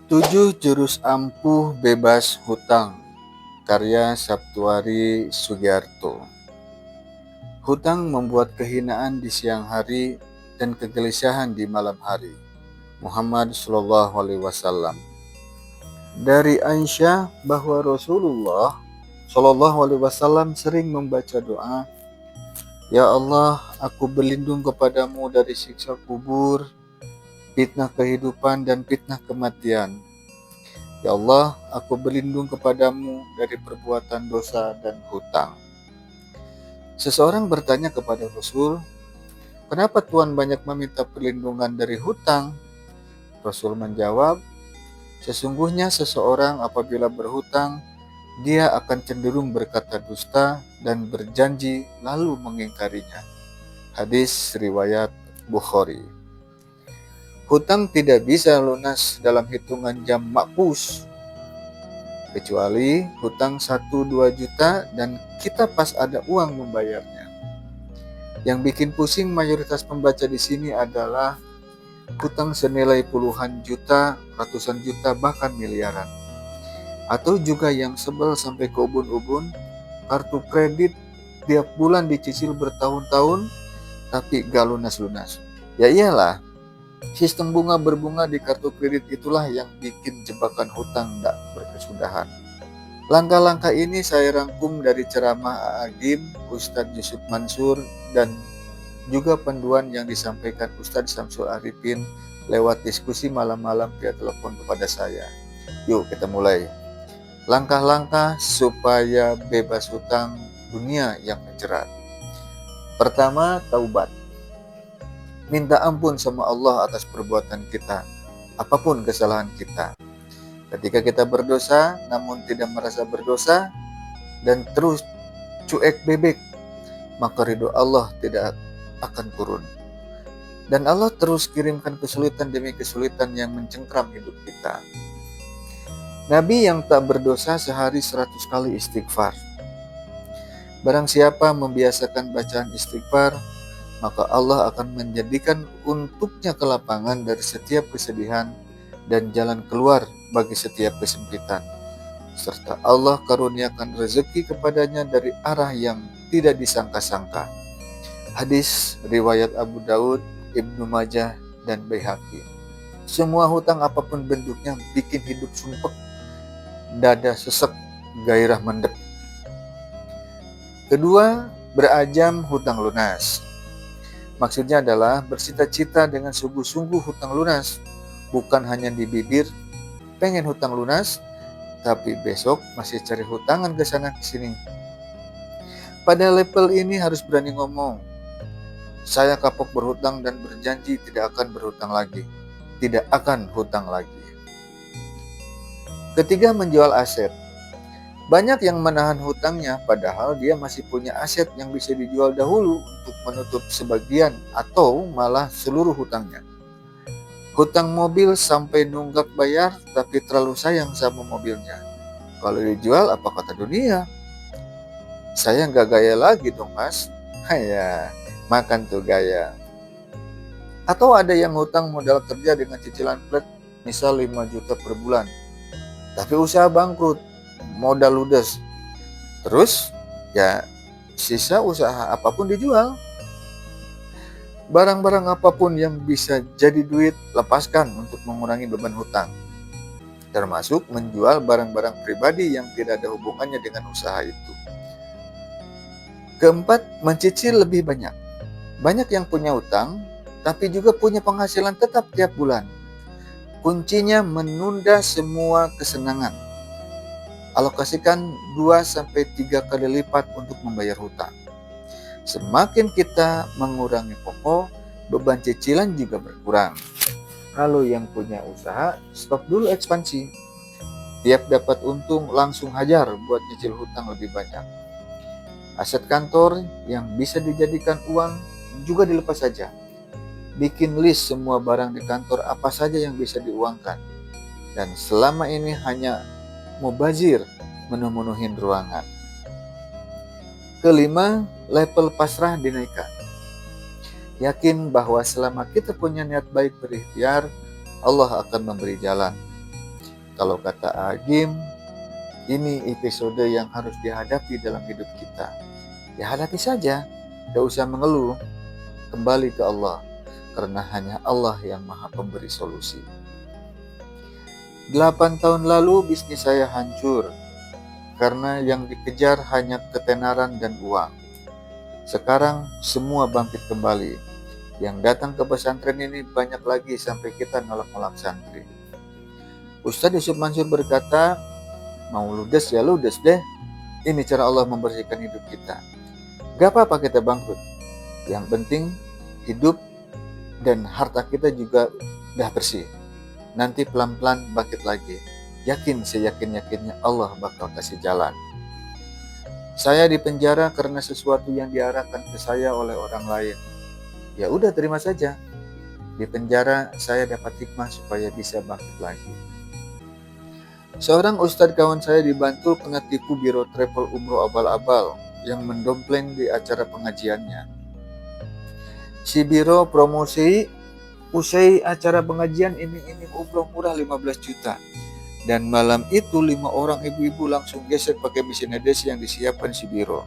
7 Jurus Ampuh Bebas Hutang, karya Saptuari Sugiarto. Hutang membuat kehinaan di siang hari dan kegelisahan di malam hari. Muhammad Shallallahu Alaihi Wasallam. Dari Aisyah bahwa Rasulullah Shallallahu Alaihi Wasallam sering membaca doa, Ya Allah, aku berlindung kepadamu dari siksa kubur, fitnah kehidupan dan fitnah kematian. Ya Allah, aku berlindung kepadamu dari perbuatan dosa dan hutang. Seseorang bertanya kepada Rasul, kenapa Tuhan banyak meminta perlindungan dari hutang? Rasul menjawab, sesungguhnya seseorang apabila berhutang, dia akan cenderung berkata dusta dan berjanji lalu mengingkarinya. Hadis riwayat Bukhari. Hutang tidak bisa lunas dalam hitungan jam makpus, kecuali hutang 1-2 juta dan kita pas ada uang membayarnya. Yang bikin pusing mayoritas pembaca di sini adalah hutang senilai puluhan juta, ratusan juta, bahkan miliaran. Atau juga yang sebel sampai ke ubun-ubun, kartu kredit tiap bulan dicicil bertahun-tahun tapi gak lunas-lunas. Ya iyalah, sistem bunga berbunga di kartu kredit itulah yang bikin jebakan hutang gak berkesudahan. Langkah-langkah ini saya rangkum dari ceramah Agim, Ustadz Yusuf Mansur, dan juga panduan yang disampaikan Ustadz Samsul Arifin lewat diskusi malam-malam via telepon kepada saya. Yuk kita mulai. Langkah-langkah supaya bebas hutang dunia yang menjerat. Pertama, taubat. Minta ampun sama Allah atas perbuatan kita, apapun kesalahan kita. Ketika kita berdosa, namun tidak merasa berdosa, dan terus cuek bebek, maka ridho Allah tidak akan turun. Dan Allah terus kirimkan kesulitan demi kesulitan yang mencengkram hidup kita. Nabi yang tak berdosa sehari 100 kali istighfar. Barang siapa membiasakan bacaan istighfar, maka Allah akan menjadikan untuknya kelapangan dari setiap kesedihan dan jalan keluar bagi setiap kesempitan. Serta Allah karuniakan rezeki kepadanya dari arah yang tidak disangka-sangka. Hadis riwayat Abu Daud, Ibnu Majah, dan Baihaqi. Semua hutang apapun bentuknya bikin hidup sumpek, dada sesek, gairah mendep. Kedua, berajam hutang lunas. Maksudnya adalah bercita-cita dengan sungguh-sungguh hutang lunas, bukan hanya di bibir pengen hutang lunas, tapi besok masih cari hutangan ke sana ke sini. Pada level ini harus berani ngomong, saya kapok berhutang dan berjanji tidak akan berhutang lagi. Tidak akan hutang lagi. Ketiga, menjual aset. Banyak yang menahan hutangnya padahal dia masih punya aset yang bisa dijual dahulu untuk menutup sebagian atau malah seluruh hutangnya. Hutang mobil sampai nunggak bayar tapi terlalu sayang sama mobilnya. Kalau dijual apa kata dunia? Saya nggak gaya lagi dong mas. Ya, makan tuh gaya. Atau ada yang hutang modal kerja dengan cicilan flat misal 5 juta per bulan. Tapi usaha bangkrut, modal ludes. Terus ya sisa usaha apapun dijual. Barang-barang apapun yang bisa jadi duit lepaskan untuk mengurangi beban hutang. Termasuk menjual barang-barang pribadi yang tidak ada hubungannya dengan usaha itu. Keempat, mencicil lebih banyak. Banyak yang punya hutang, tapi juga punya penghasilan tetap tiap bulan. Kuncinya menunda semua kesenangan. Alokasikan 2-3 kali lipat untuk membayar hutang. Semakin kita mengurangi pokok, beban cicilan juga berkurang. Kalau yang punya usaha, stop dulu ekspansi. Tiap dapat untung langsung hajar buat nyicil hutang lebih banyak. Aset kantor yang bisa dijadikan uang juga dilepas saja. Bikin list semua barang di kantor apa saja yang bisa diuangkan. Dan selama ini hanya mubazir memenuhin ruangan. Kelima, level pasrah dinaikkan. Yakin bahwa selama kita punya niat baik berikhtiar, Allah akan memberi jalan. Kalau kata Agim, ini episode yang harus dihadapi dalam hidup kita. Ya hadapi saja, gak usah mengeluh, kembali ke Allah, karena hanya Allah yang maha pemberi solusi. 8 tahun lalu bisnis saya hancur, karena yang dikejar hanya ketenaran dan uang. Sekarang semua bangkit kembali. Yang datang ke pesantren ini banyak lagi sampai kita nolak-nolak santri. Ustadz Yusuf Mansur berkata, mau ludes ya ludes deh. Ini cara Allah membersihkan hidup kita. Gak apa-apa kita bangkrut. Yang penting hidup dan harta kita juga udah bersih. Nanti pelan-pelan bangkit lagi. Yakin seyakin-yakinnya Allah bakal kasih jalan. Saya di penjara karena sesuatu yang diarahkan ke saya oleh orang lain. Ya udah terima saja. Di penjara saya dapat hikmah supaya bisa bangkit lagi. Seorang ustadz kawan saya di Bantul kena tipu biro travel umroh abal-abal yang mendompleng di acara pengajiannya. Si biro promosi, usai acara pengajian ini umroh murah 15 juta. Dan malam itu 5 orang ibu-ibu langsung gesek pakai mesin edes yang disiapkan si biro.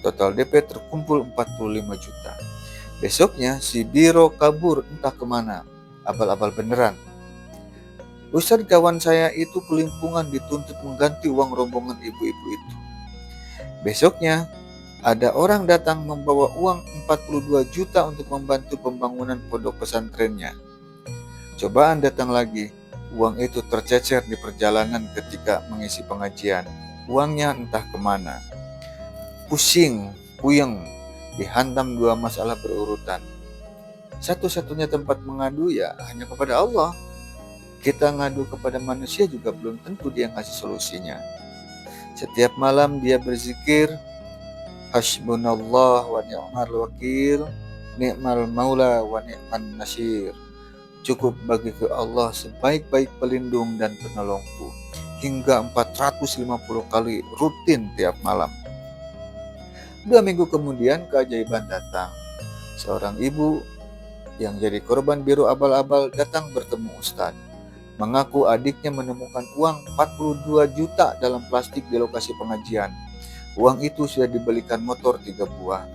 Total DP terkumpul 45 juta. Besoknya si biro kabur entah kemana, abal-abal beneran. Ustadz kawan saya itu kelimpungan dituntut mengganti uang rombongan ibu-ibu itu. Besoknya ada orang datang membawa uang 42 juta untuk membantu pembangunan pondok pesantrennya. Cobaan datang lagi, uang itu tercecer di perjalanan ketika mengisi pengajian. Uangnya entah kemana. Pusing, puyeng, dihantam 2 masalah berurutan. Satu-satunya tempat mengadu ya hanya kepada Allah. Kita ngadu kepada manusia juga belum tentu dia ngasih solusinya. Setiap malam dia berzikir, Hasbunallah wa ni'mal wakil, ni'mal maula wa ni'man nasir. Cukup bagiku Allah sebaik-baik pelindung dan penolongku. Hingga 450 kali rutin tiap malam. 2 minggu kemudian keajaiban datang. Seorang ibu yang jadi korban biro abal-abal datang bertemu Ustadz. Mengaku adiknya menemukan uang 42 juta dalam plastik di lokasi pengajian. Uang itu sudah dibelikan motor 3 buah.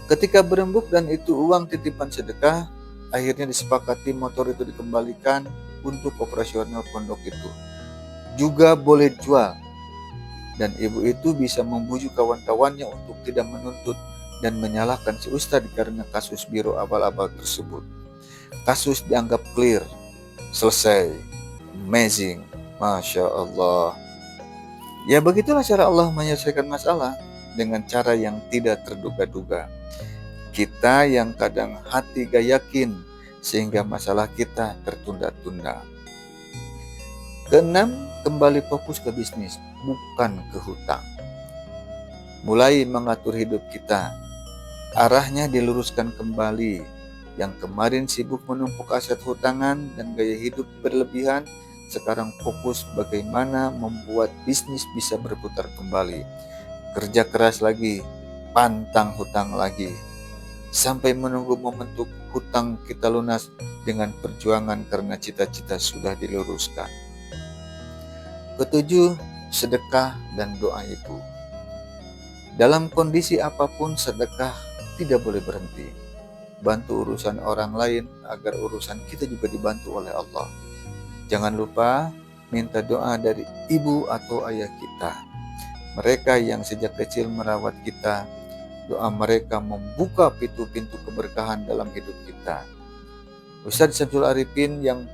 Ketika berembuk dan itu uang titipan sedekah, akhirnya disepakati motor itu dikembalikan untuk operasional pondok itu. Juga boleh jual. Dan ibu itu bisa membujuk kawan-kawannya untuk tidak menuntut dan menyalahkan si Ustadz karena kasus biro abal-abal tersebut. Kasus dianggap clear. Selesai. Amazing. Masya Allah. Ya begitulah cara Allah menyelesaikan masalah dengan cara yang tidak terduga-duga. Kita yang kadang hati gak yakin sehingga masalah kita tertunda-tunda. Keenam, kembali fokus ke bisnis, bukan ke hutang. Mulai mengatur hidup kita. Arahnya diluruskan kembali. Yang kemarin sibuk menumpuk aset hutangan dan gaya hidup berlebihan, sekarang fokus bagaimana membuat bisnis bisa berputar kembali. Kerja keras lagi, pantang hutang lagi. Sampai menunggu momentum hutang kita lunas dengan perjuangan karena cita-cita sudah diluruskan. Ketujuh, sedekah dan doa ibu. Dalam kondisi apapun sedekah tidak boleh berhenti. Bantu urusan orang lain agar urusan kita juga dibantu oleh Allah. Jangan lupa minta doa dari ibu atau ayah kita. Mereka yang sejak kecil merawat kita, doa mereka membuka pintu-pintu keberkahan dalam hidup kita. Ustadz Syamsul Arifin yang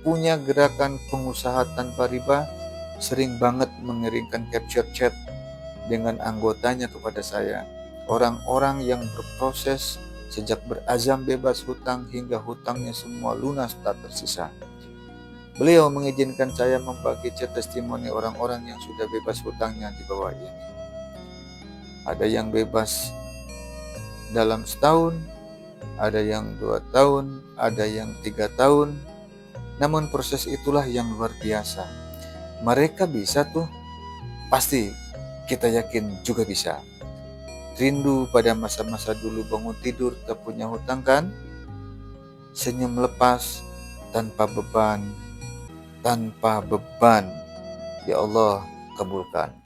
punya gerakan pengusaha tanpa riba sering banget mengirimkan capture chat dengan anggotanya kepada saya. Orang-orang yang berproses sejak berazam bebas hutang hingga hutangnya semua lunas tak tersisa. Beliau mengizinkan saya membagi chat testimoni orang-orang yang sudah bebas hutangnya di bawah ini. Ada yang bebas dalam setahun, ada yang 2 tahun, ada yang 3 tahun. Namun proses itulah yang luar biasa. Mereka bisa tuh, pasti kita yakin juga bisa. Rindu pada masa-masa dulu bangun tidur tak punya hutang kan? Senyum lepas tanpa beban. tanpa beban. Ya Allah, kabulkan.